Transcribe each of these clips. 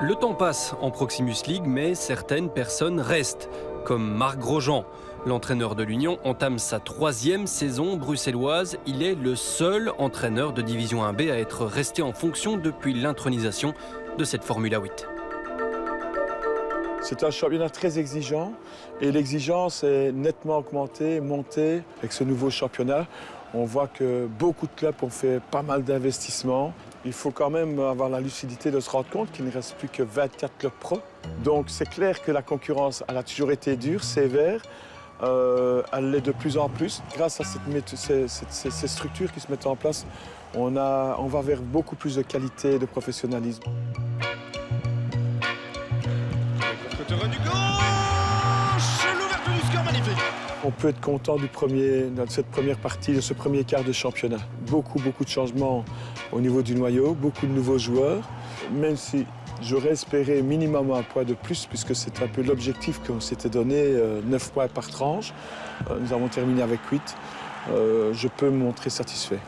Le temps passe en Proximus League, mais certaines personnes restent, comme Marc Grosjean. L'entraîneur de l'Union entame sa 3e saison bruxelloise. Il est le seul entraîneur de Division 1B à être resté en fonction depuis l'intronisation de cette Formula 8. C'est un championnat très exigeant et l'exigence est nettement augmentée, montée avec ce nouveau championnat. On voit que beaucoup de clubs ont fait pas mal d'investissements. Il faut quand même avoir la lucidité de se rendre compte qu'il ne reste plus que 24 clubs pro. Donc c'est clair que la concurrence elle a toujours été dure, sévère. Elle l'est de plus en plus. Grâce à ces structures qui se mettent en place, on va vers beaucoup plus de qualité et de professionnalisme. Du gauche, l'ouverture du score magnifique. On peut être content de cette première partie, de ce premier quart de championnat. Beaucoup de changements au niveau du noyau, beaucoup de nouveaux joueurs. Même si j'aurais espéré minimum un point de plus, puisque c'est un peu l'objectif qu'on s'était donné, 9 points par tranche. Nous avons terminé avec 8. Je peux me montrer satisfait.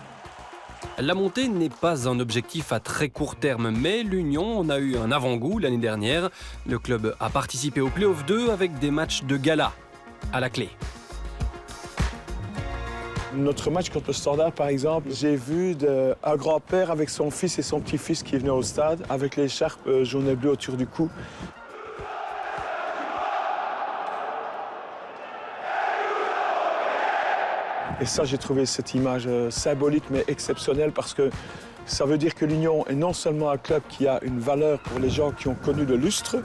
La montée n'est pas un objectif à très court terme, mais l'Union en a eu un avant-goût l'année dernière. Le club a participé au Play-off 2 avec des matchs de gala à la clé. Notre match contre le Standard, par exemple, j'ai vu un grand-père avec son fils et son petit-fils qui venaient au stade, avec l'écharpe jaune et bleu autour du cou. Et ça, j'ai trouvé cette image symbolique mais exceptionnelle parce que ça veut dire que l'Union est non seulement un club qui a une valeur pour les gens qui ont connu le lustre,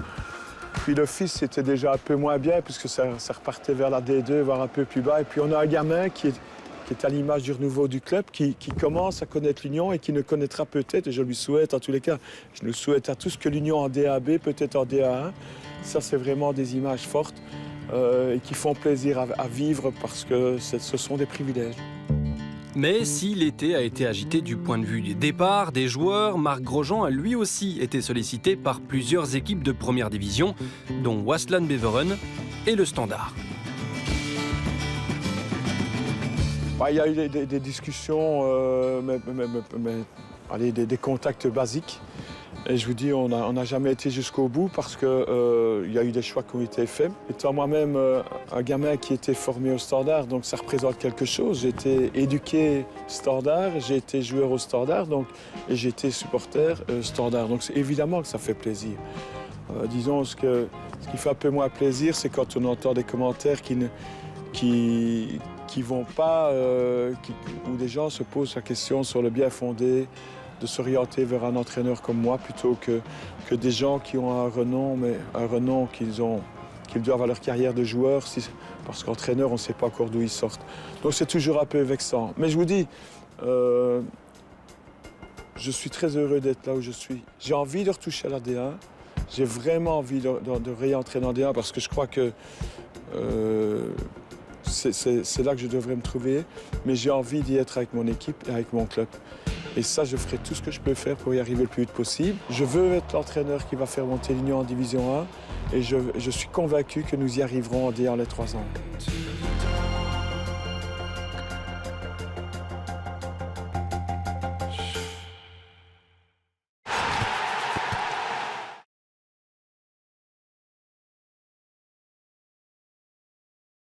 puis le fils c'était déjà un peu moins bien puisque ça repartait vers la D2, voire un peu plus bas. Et puis on a un gamin qui est à l'image du renouveau du club, qui commence à connaître l'Union et qui ne connaîtra peut-être, et je lui souhaite en tous les cas, je le souhaite à tous que l'Union en DAB, peut-être en DA1. Ça, c'est vraiment des images fortes. Et qui font plaisir à vivre parce que ce sont des privilèges. Mais si l'été a été agité du point de vue des départs des joueurs, Marc Grosjean a lui aussi été sollicité par plusieurs équipes de première division, dont Waasland Beveren et le Standard. Il y a eu des discussions, des contacts basiques. Et je vous dis, on n'a jamais été jusqu'au bout parce qu'il y a eu des choix qui ont été faits. Étant moi-même un gamin qui était formé au Standard, donc ça représente quelque chose. J'ai été éduqué Standard, j'ai été joueur au Standard et j'ai été supporter Standard. Donc évidemment que ça fait plaisir. Disons, ce qui fait un peu moins plaisir, c'est quand on entend des commentaires qui vont pas, où des gens se posent la question sur le bien fondé de s'orienter vers un entraîneur comme moi plutôt que des gens qui ont un renom, mais un renom qu'ils doivent à leur carrière de joueur, parce qu'entraîneur, on ne sait pas encore d'où ils sortent. Donc c'est toujours un peu vexant. Mais je vous dis, je suis très heureux d'être là où je suis. J'ai envie de retoucher à la D1. J'ai vraiment envie de réentrer en D1 parce que je crois que c'est là que je devrais me trouver. Mais j'ai envie d'y être avec mon équipe et avec mon club. Et ça, je ferai tout ce que je peux faire pour y arriver le plus vite possible. Je veux être l'entraîneur qui va faire monter l'Union en Division 1 et je suis convaincu que nous y arriverons en D1 les 3 ans.